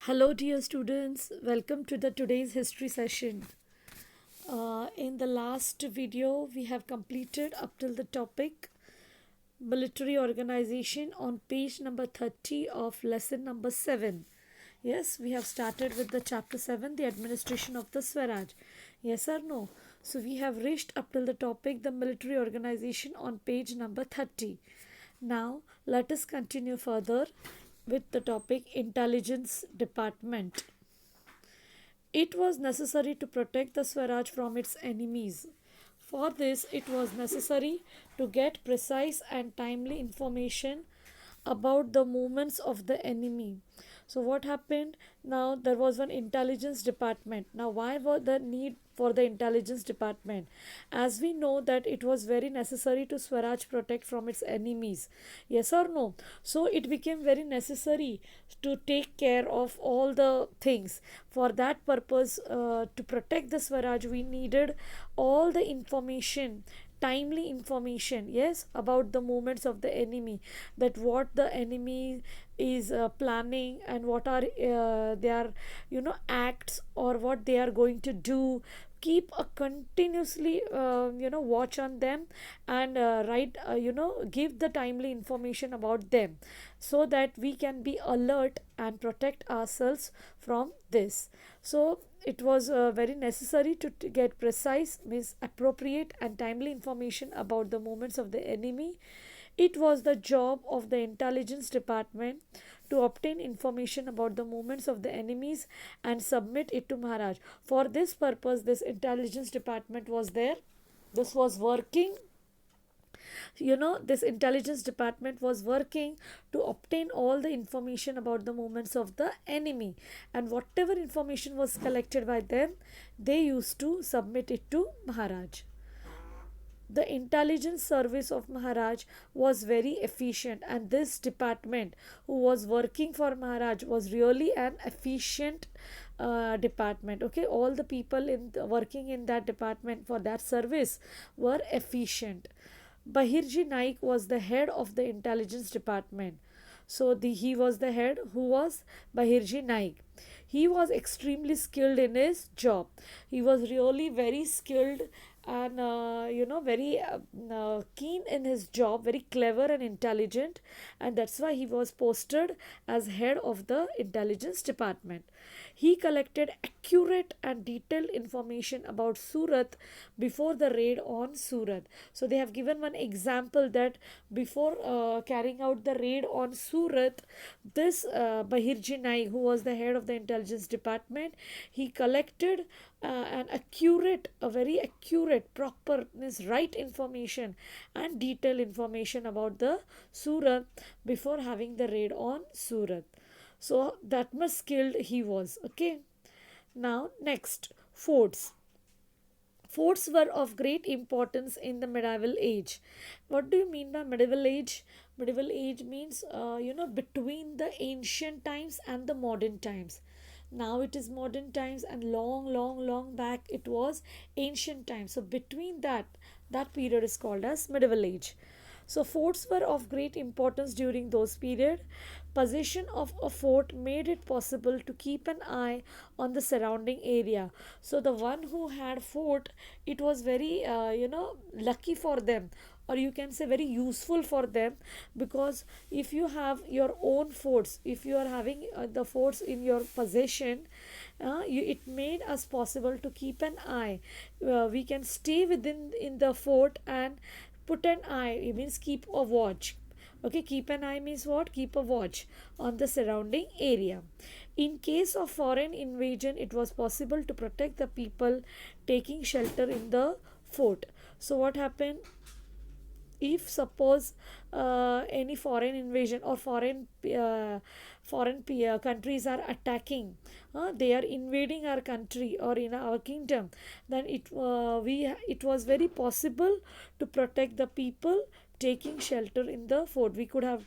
Hello, dear students. Welcome to the today's history session. In the last video, we have completed up till the topic military organization on page number 30 of lesson number 7. Yes, we have started with the chapter 7, the administration of the Swaraj. Yes or no? So we have reached up till the topic the military organization on page number 30. Now, let us continue further with the topic intelligence department. It was necessary to protect the Swaraj from its enemies. For this, it was necessary to get precise and timely information about the movements of the enemy. So, what happened? Now, there was one intelligence department. Now, why was the need for the intelligence department? As we know that it was very necessary to Swaraj protect from its enemies. Yes or no? So, it became very necessary to take care of all the things. For that purpose, to protect the Swaraj, we needed all the information, timely information, yes, about the movements of the enemy, that what the enemy is planning and what are their acts, or what they are going to do. Keep a continuously watch on them, and write give the timely information about them, so that we can be alert and protect ourselves from this. So it was very necessary to get precise, means appropriate and timely information about the movements of the enemy. It was the job of the intelligence department to obtain information about the movements of the enemies and submit it to Maharaj. For this purpose, this intelligence department was there. This was working. This intelligence department was working to obtain all the information about the movements of the enemy, and whatever information was collected by them, they used to submit it to Maharaj. The intelligence service of Maharaj was very efficient, and this department who was working for Maharaj was really an efficient department. Okay, all the people working in that department for that service were efficient. Bahirji Naik was the head of the intelligence department. So he was the head, who was Bahirji Naik. He was extremely skilled in his job. He was really very skilled and very keen in his job, very clever and intelligent, and that's why he was posted as head of the intelligence department. He collected accurate and detailed information about Surat before the raid on Surat. So they have given one example that before carrying out the raid on Surat, this Bahirji Naik, who was the head of the intelligence department, he collected a very accurate, proper, means right information and detailed information about the Surat before having the raid on Surat. So that much skilled he was. Okay. Now next, forts. Forts were of great importance in the medieval age. What do you mean by medieval age? Medieval age means between the ancient times and the modern times. Now it is modern times, and long back it was ancient times. So between that period is called as medieval age. So forts were of great importance during those period. Possession of a fort made it possible to keep an eye on the surrounding area. So the one who had fort, it was very lucky for them, or you can say very useful for them, because if you have your own forts, if you are having the forts in your possession, it made us possible to keep an eye. We can stay within in the fort and put an eye. It means keep a watch. Okay, keep an eye means what? Keep a watch on the surrounding area. In case of foreign invasion, it was possible to protect the people taking shelter in the fort. So what happened? If suppose any foreign invasion or foreign countries are attacking, they are invading our country or in our kingdom, then it was very possible to protect the people taking shelter in the fort. We could have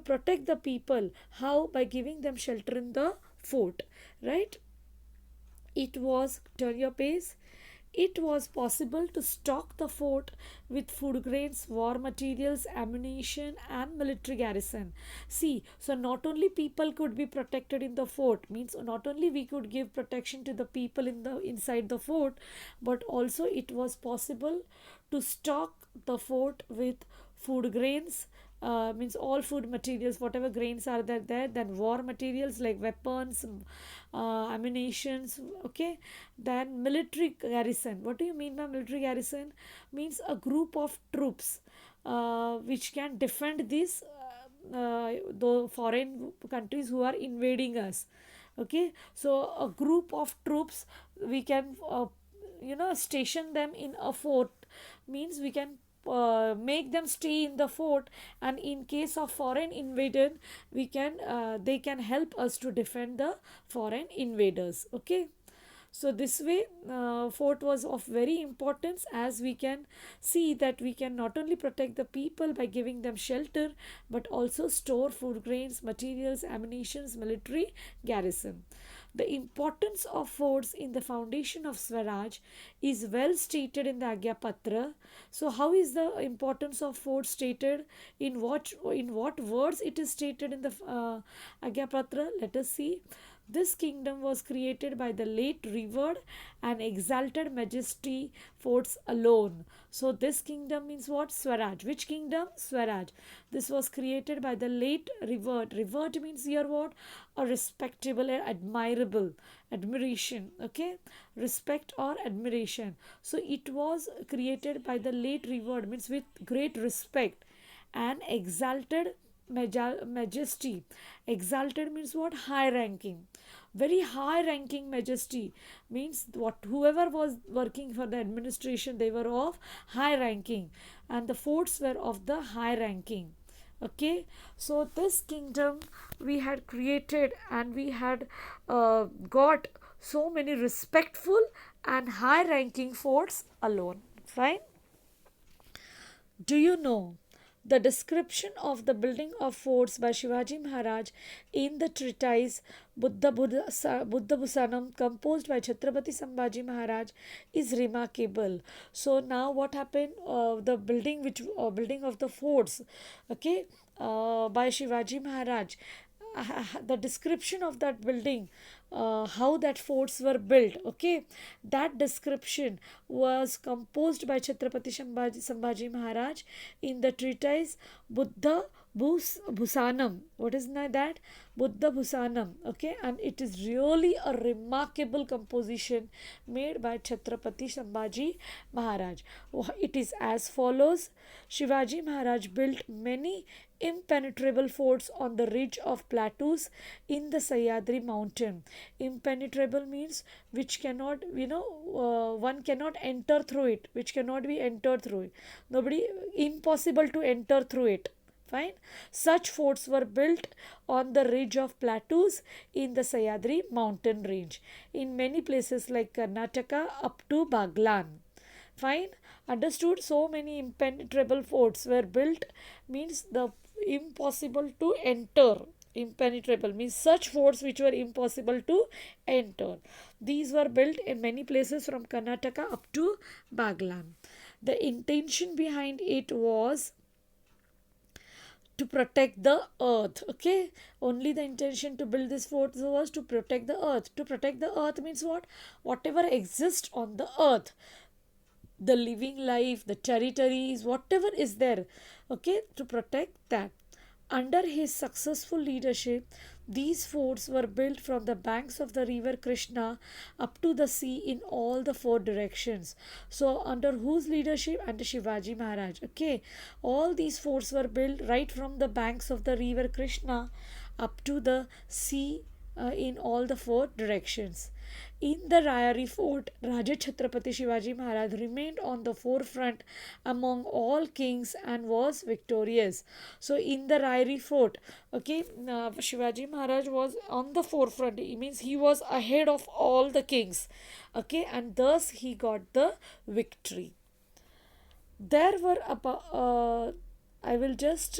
protect the people. How? By giving them shelter in the fort, right? It was, turn your page, it was possible to stock the fort with food grains, war materials, ammunition, and military garrison. See, so not only people could be protected in the fort, means not only we could give protection to the people in the inside the fort, but also it was possible to stock the fort with food grains, means all food materials, whatever grains are there, then war materials like weapons, ammunitions, okay. Then military garrison. What do you mean by military garrison? Means a group of troops which can defend these the foreign countries who are invading us, okay. So a group of troops, we can station them in a fort, means we can make them stay in the fort, and in case of foreign invader, we can they can help us to defend the foreign invaders, okay. So this way, fort was of very importance, as we can see that we can not only protect the people by giving them shelter, but also store food grains, materials, ammunitions, military garrison. The importance of forts in the foundation of Swaraj is well stated in the Agya Patra. So, how is the importance of forts stated? In what words it is stated in the Agya Patra? Let us see. This kingdom was created by the late revered and exalted majesty forts alone. So this kingdom means what? Swaraj. Which kingdom? Swaraj. This was created by the late revered. Revered means here what? A respectable and admirable. Admiration. Okay? Respect or admiration. So it was created by the late revered, means with great respect and exalted majesty. Exalted means what? High ranking. Very high ranking majesty means what? Whoever was working for the administration, they were of high ranking, and the forts were of the high ranking, okay. So this kingdom we had created, and we had got so many respectful and high ranking forts alone. Fine. Do you know the description of the building of forts by Shivaji Maharaj in the treatise Buddha Bhusanam, composed by Chhatrapati Sambhaji Maharaj, is remarkable. So now what happened? The building of the forts, okay, by Shivaji Maharaj. The description of that building, how that forts were built, okay, that description was composed by Chhatrapati Sambhaji Maharaj in the treatise Buddha Bhusanam. What is that? Buddha Bhusanam, okay, and it is really a remarkable composition made by Chhatrapati Sambhaji Maharaj. It is as follows. Shivaji Maharaj built many impenetrable forts on the ridge of plateaus in the Sahyadri mountain. Impenetrable means which cannot, one cannot enter through it, which cannot be entered through it. Nobody, impossible to enter through it. Fine. Such forts were built on the ridge of plateaus in the Sahyadri mountain range in many places like Karnataka up to Baglan. Fine. Understood? So many impenetrable forts were built, means the impossible to enter. Impenetrable means such forts which were impossible to enter. These were built in many places from Karnataka up to Baglan. The intention behind it was to protect the earth, okay. Only the intention to build this fort was to protect the earth. To protect the earth means what? Whatever exists on the earth, the living life, the territories, whatever is there, okay, to protect that. Under his successful leadership, these forts were built from the banks of the river Krishna up to the sea in all the four directions. So, under whose leadership? Under Shivaji Maharaj. Okay, all these forts were built right from the banks of the river Krishna up to the sea in all the four directions. In the Rayari fort, Raja Chhatrapati Shivaji Maharaj remained on the forefront among all kings and was victorious. So, in the Rayari fort, okay, Shivaji Maharaj was on the forefront. It means he was ahead of all the kings, okay, and thus he got the victory. There were about, I will just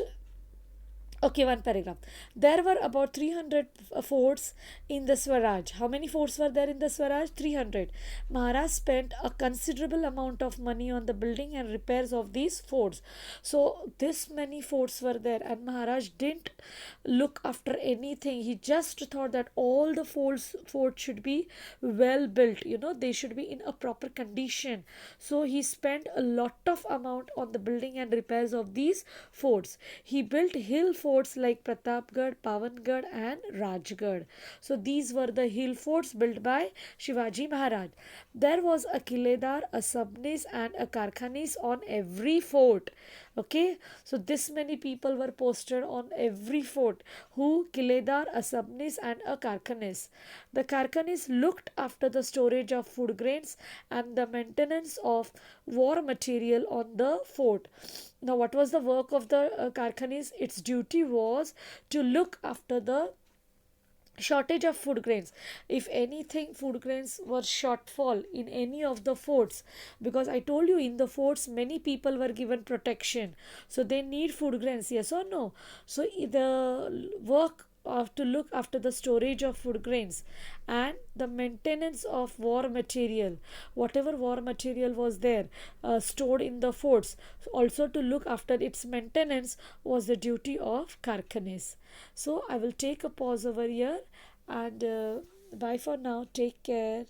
Okay, one paragraph. There were about 300 forts in the Swaraj. How many forts were there in the Swaraj? 300. Maharaj spent a considerable amount of money on the building and repairs of these forts. So, this many forts were there, and Maharaj didn't look after anything. He just thought that all the forts should be well built. They should be in a proper condition. So, he spent a lot of amount on the building and repairs of these forts. He built hill forts like Pratapgarh, Pavangarh, and Rajgarh. So these were the hill forts built by Shivaji Maharaj. There was a Kiledar, a Sabnis, and a Karkhanis on every fort. Okay, so this many people were posted on every fort. Who? Kiledar, a Sabnis, and a Karkhanis. The Karkhanis looked after the storage of food grains and the maintenance of war material on the fort. Now, what was the work of the Karkhanis? Its duty was to look after the shortage of food grains. If anything, food grains were shortfall in any of the forts, because I told you in the forts many people were given protection, so they need food grains, yes or no? So the work of to look after the storage of food grains and the maintenance of war material, whatever war material was there stored in the forts, also to look after its maintenance was the duty of Karkhanis. So I will take a pause over here, and bye for now. Take care.